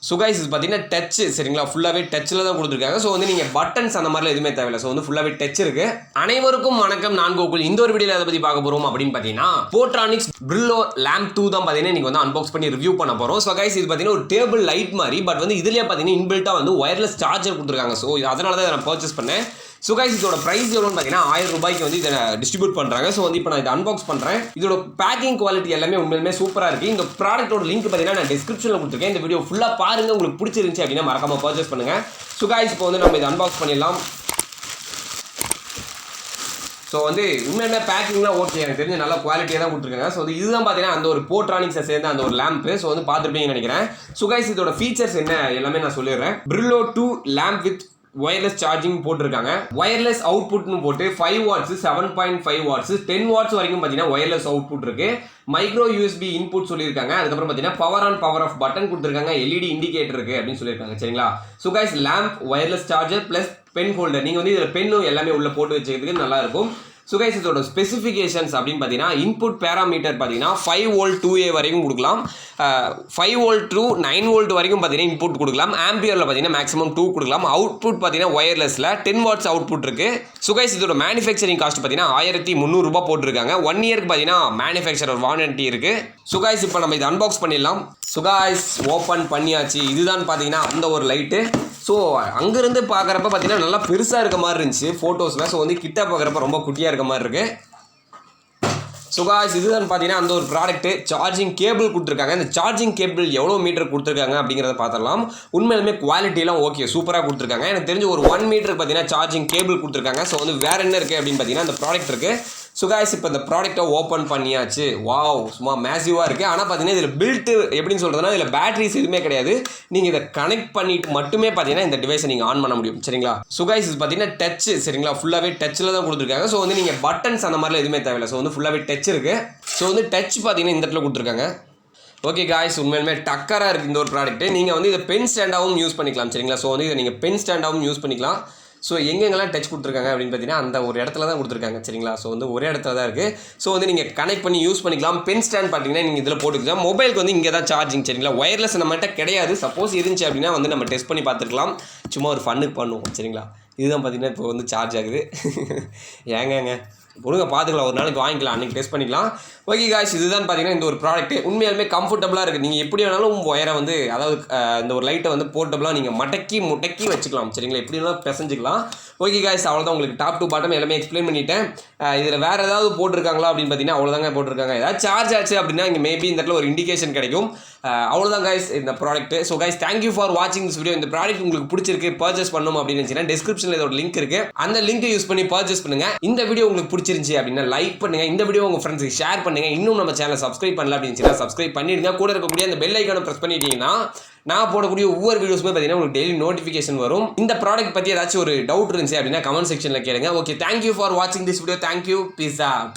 So guys இது பார்த்தீங்கன்னா touch சரிங்களா, ஃபுல்லாகவே டச்சில் தான் கொடுத்துருக்காங்க. ஸோ வந்து நீங்கள் பட்டன்ஸ் அந்த மாதிரிலாம் எதுவுமே தேவையில்லை. ஸோ வந்து ஃபுல்லாகவே டச் இருக்கு. அனைவருக்கும் வணக்கம், நான் கோகுல். இந்த ஒரு வீடியோவில் அதை பற்றி பார்க்க போகிறோம் அப்படின்னு பார்த்தீங்கன்னா போர்ட்ரானிக்ஸ் பிரில்லோ லேம்ப் 2 தான் பார்த்தீங்கன்னா நீங்கள் வந்து அன்பாக்ஸ் பண்ணி ரிவ்யூ பண்ண போகிறோம். ஸோ கைஸ் இது பார்த்தீங்கன்னா ஒரு டேபிள் லைட் மாதிரி, பட் வந்து இதுலேயே பார்த்தீங்கன்னா இன்பில்ட்டாக வந்து ஒயர்லெஸ் சார்ஜர் கொடுத்துருக்காங்க. ஸோ அதனால தான் நான் பர்ச்சேஸ் பண்ணேன். ஸோ கைஸ் இதோட ப்ரைஸ் எவ்வளோன்னு பார்த்தீங்கன்னா 1000 ரூபாய்க்கு வந்து இதை டிஸ்ட்ரிபியூட் பண்ணுறாங்க. ஸோ வந்து இப்போ நான் இதை அன்பாக்ஸ் பண்ணுறேன். இதோட பேக்கிங் குவாலிட்டி எல்லாமே உண்மையிலுமே சூப்பராக இருக்குது. இந்த ப்ராடக்ட்டோட லிங்க் பார்த்தீங்கன்னா நான் டிஸ்கிரிப்ஷனில் கொடுத்துருக்கேன். இந்த வீடியோ ஃபுல்லாக பாருங்கள், உங்களுக்கு பிடிச்சிருந்துச்சு அப்படின்னா மறக்காம பர்ச்சேஸ் பண்ணுங்கள். ஸோ கைஸ் இப்போ வந்து நம்ம இதை அன்பாக்ஸ் பண்ணிடலாம். ஸோ வந்து உண்மையுமே பேக்கிங்லாம் ஓகே, எனக்கு தெரிஞ்ச நல்ல குவாலிட்டியாக தான் கொடுத்துருக்காங்க. ஸோ இதுதான் பார்த்தீங்கன்னா அந்த ஒரு போர்ட்ரானிக்ஸை சேர்ந்த அந்த ஒரு லேம்ப்பு. ஸோ வந்து பார்த்துருப்பீங்கன்னு நினைக்கிறேன். ஸோ கைஸ் இதோட ஃபீச்சர்ஸ் என்ன எல்லாமே நான் சொல்லிடுறேன். பிரில்லோ 2 லேம்ப் வித் ஒயர்லெஸ் சார்ஜிங் போட்டிருக்காங்க. ஒயர்லெஸ் அவுட்புட்னு போட்டு 5 வாட்ஸ் 7.5 வாட்ஸ் 10 வாட்ஸ் வரைக்கும் பார்த்தீங்கன்னா ஒயர்லெஸ் அவுட்புட் இருக்கு. மைக்ரோ யூஎஸ்பி இன்புட் சொல்லியிருக்காங்க. அதுக்கப்புறம் பார்த்தீங்கன்னா power on power off button கொடுத்துருக்காங்க. எல்இடி இண்டிகேட்டர் இருக்கு அப்படின்னு சொல்லியிருக்காங்க. சரிங்களா. So guys lamp wireless charger plus pen holder, நீங்கள் வந்து இதில் பென்னும் எல்லாமே உள்ள போட்டு வச்சுக்கிறதுக்கு நல்லா இருக்கும். ஸோ கைஸ் இதோட ஸ்பெசிஃபிகேஷன்ஸ் அப்படின்னு பார்த்தீங்கன்னா இன்புட் பேராமீட்டர் பார்த்தீங்கன்னா 5 வோல்ட் 2A வரைக்கும் கொடுக்கலாம். 5 வோல்ட் டு 9 வோல்ட் வரைக்கும் பார்த்தீங்கன்னா இன்புட் கொடுக்கலாம். ஆம்பியரில் பார்த்தீங்கன்னா மேக்ஸிமம் 2 கொடுக்கலாம். அவுட்புட் பார்த்தீங்கன்னா ஒயர்லெஸில் 10 வாட்ஸ் அவுட்புட் இருக்கு. ஸோ கைஸ் இதோட மேனுஃபேக்சரிங் காஸ்ட் பார்த்தீங்கன்னா 1300 ரூபாய் போட்டிருக்காங்க. 1 இயருக்கு பார்த்தீங்கன்னா மேனுஃபேக்சரர் வாரண்டி இருக்கு. ஸோ கைஸ் இப்போ நம்ம இதை அன்பாக்ஸ் பண்ணிடலாம். ஸோ கைஸ் ஓப்பன் பண்ணியாச்சு. இதுதான் பார்த்தீங்கன்னா அந்த ஒரு லைட்டு. ஸோ அங்கேருந்து பார்க்குறப்ப பார்த்தீங்கன்னா நல்லா பெருசாக இருக்க மாதிரி இருந்துச்சு ஃபோட்டோஸில். ஸோ வந்து கிட்ட பார்க்குறப்ப ரொம்ப குட்டியாக இருக்க மாதிரி இருக்குது. ஸோ காய்ஸ் இதுதான் பார்த்தீங்கன்னா அந்த ஒரு ப்ராடக்ட்டு. சார்ஜிங் கேபிள் கொடுத்துருக்காங்க. இந்த சார்ஜிங் கேபிள் எவ்வளோ மீட்டர் கொடுத்துருக்காங்க அப்படிங்கிறத பார்த்துடலாம். உண்மையிலுமே குவாலிட்டிலாம் ஓகே, சூப்பராக கொடுத்துருக்காங்க. எனக்கு தெரிஞ்சு ஒரு 1 மீட்டருக்கு பார்த்தீங்கன்னா சார்ஜிங் கேபிள் கொடுத்துருக்காங்க. ஸோ வந்து வேறு என்ன இருக்குது அப்படின்னு பார்த்தீங்கன்னா அந்த ப்ராடக்ட் இருக்குது. ஸோ காய்ஸ் இப்போ இந்த ப்ராடக்ட்டை ஓப்பன் பண்ணியாச்சு. வாவ், சும்மா மேசிவாக இருக்குது. ஆனால் பார்த்தீங்கன்னா இதில் பில்ட்டு எப்படின்னு சொல்கிறதுனா இதில் பேட்டரிஸ் எதுவுமே கிடையாது. நீங்கள் இதை கனெக்ட் பண்ணிட்டு மட்டுமே பார்த்தீங்கன்னா இந்த டிவைஸை நீங்கள் ஆன் பண்ண முடியும். சரிங்களா. ஸோ காய்ஸ் இது பார்த்தீங்கன்னா டச் சரிங்களா, ஃபுல்லாகவே டச்சில் தான் கொடுத்துருக்காங்க. ஸோ வந்து நீங்கள் பட்டன்ஸ் அந்த மாதிரிலாம் எதுவுமே தேவையில்லை. ஸோ வந்து ஃபுல்லாகவே டச் இருக்குது. ஸோ வந்து டச் பார்த்தீங்கன்னா இந்த இடத்துல கொடுத்துருக்காங்க. ஓகே காய்ஸ் உண்மையிலுமே டக்கராக இருக்குது இந்த ஒரு ப்ராடக்ட்டு. நீங்கள் வந்து இதை பென் ஸ்டாண்டாகவும் யூஸ் பண்ணிக்கலாம். சரிங்களா. ஸோ வந்து இதை நீங்கள் பென் ஸ்டாண்டாகவும் யூஸ் பண்ணிக்கலாம். ஸோ எங்கெங்கெல்லாம் டச் கொடுத்துருக்காங்க அப்படின்னு பார்த்தீங்கன்னா அந்த ஒரு இடத்துல தான் கொடுத்துருக்காங்க. சரிங்களா. ஸோ வந்து ஒரே இடத்துல தான் இருக்குது. ஸோ வந்து நீங்கள் கனெக்ட் பண்ணி யூஸ் பண்ணிக்கலாம். பென் ஸ்டாண்ட் பார்த்தீங்கன்னா நீங்கள் இதில் போட்டுக்கலாம். மொபைலுக்கு வந்து இங்கே தான் சார்ஜிங். சரிங்களா. ஒயர்லெஸ் நம்மகிட்ட கிடையாது. சப்போஸ் இருந்துச்சு அப்படின்னா வந்து நம்ம டெஸ்ட் பண்ணி பார்த்துருக்கலாம். சும்மா ஒரு ஃபன்னுக்கு பண்ணுவோம். சரிங்களா. இதுதான் பார்த்தீங்கன்னா இப்போ வந்து சார்ஜ் ஆகுது. ஏங்க ஒழுங்காக பார்த்துக்கலாம், ஒரு நாளைக்கு வாங்கிக்கலாம், அன்றைக்கி டெஸ்ட் பண்ணிக்கலாம். ஓகே காய்ஸ் இதுதான் பார்த்தீங்கன்னா இந்த ஒரு ப்ராடக்ட் உண்மையாலுமே கம்ஃபர்டபுளாக இருக்குது. நீங்கள் எப்படி வேணாலும் ஒயரை வந்து அதாவது இந்த ஒரு லைட்டை வந்து போர்ட்டபுளாக நீங்கள் முடக்கி வச்சுக்கலாம். சரிங்களா. எப்படி வேணாலும் பிசைஞ்சிக்கலாம். ஓகே காய்ஸ் அவ்வளோதான், உங்களுக்கு டாப் டு பாட்டம் எல்லாமே எக்ஸ்பிளைன் பண்ணிட்டேன். இதில் வேறு ஏதாவது போட்டிருக்காங்களா அப்படின்னு பார்த்தீங்கன்னா அவ்வளோதாங்க போட்டிருக்காங்க. ஏதாவது சார்ஜ் ஆச்சு அப்படின்னா இங்கே மேபி இந்த இடத்துல ஒரு இண்டிகேஷன் கிடைக்கும். அவ்வளோதான் காய்ஸ் இந்த product. So guys thank you for வாட்சிங் திஸ் வீடியோ. இந்த ப்ராடக்ட் உங்களுக்கு பிடிச்சிருக்கு, பர்ச்சேஸ் பண்ணணும் அப்படின்னு நினச்சிங்கன்னா டிஸ்கிரிப்ஷனில் இதோட லிங்க் இருக்குது. அந்த லிங்க் யூஸ் பண்ணி பர்ச்சேஸ் பண்ணுங்கள். இந்த வீடியோ உங்களுக்கு பிடிச்சிருந்துச்சு அப்படின்னா லைக் பண்ணுங்கள். இந்த வீடியோ உங்கள் ஃப்ரெண்ட்ஸுக்கு ஷேர் பண்ணுங்கள். இன்னும் நம்ம சேனலை சப்ஸ்கிரைப் பண்ணல அப்படின்னு சப்ஸ்கிரைப் பண்ணிடுங்க. கூட இருக்கக்கூடிய அந்த பெல் ஐக்கானை ப்ரெஸ் பண்ணிட்டீங்கன்னா நான் போடக்கூடிய ஒவ்வொரு வீடியோஸுமே பார்த்தீங்கன்னா உங்களுக்கு டெய்லி நோட்டிஃபிகேஷன் வரும். இந்த ப்ராடக்ட் பற்றி ஏதாச்சும் ஒரு டவுட் இருந்துச்சு அப்படின்னா கமெண்ட் செக்ஷனில் கேளுங்க. ஓகே தேங்க்யூ ஃபார் வாட்சிங் this video. Thank you. Peace out.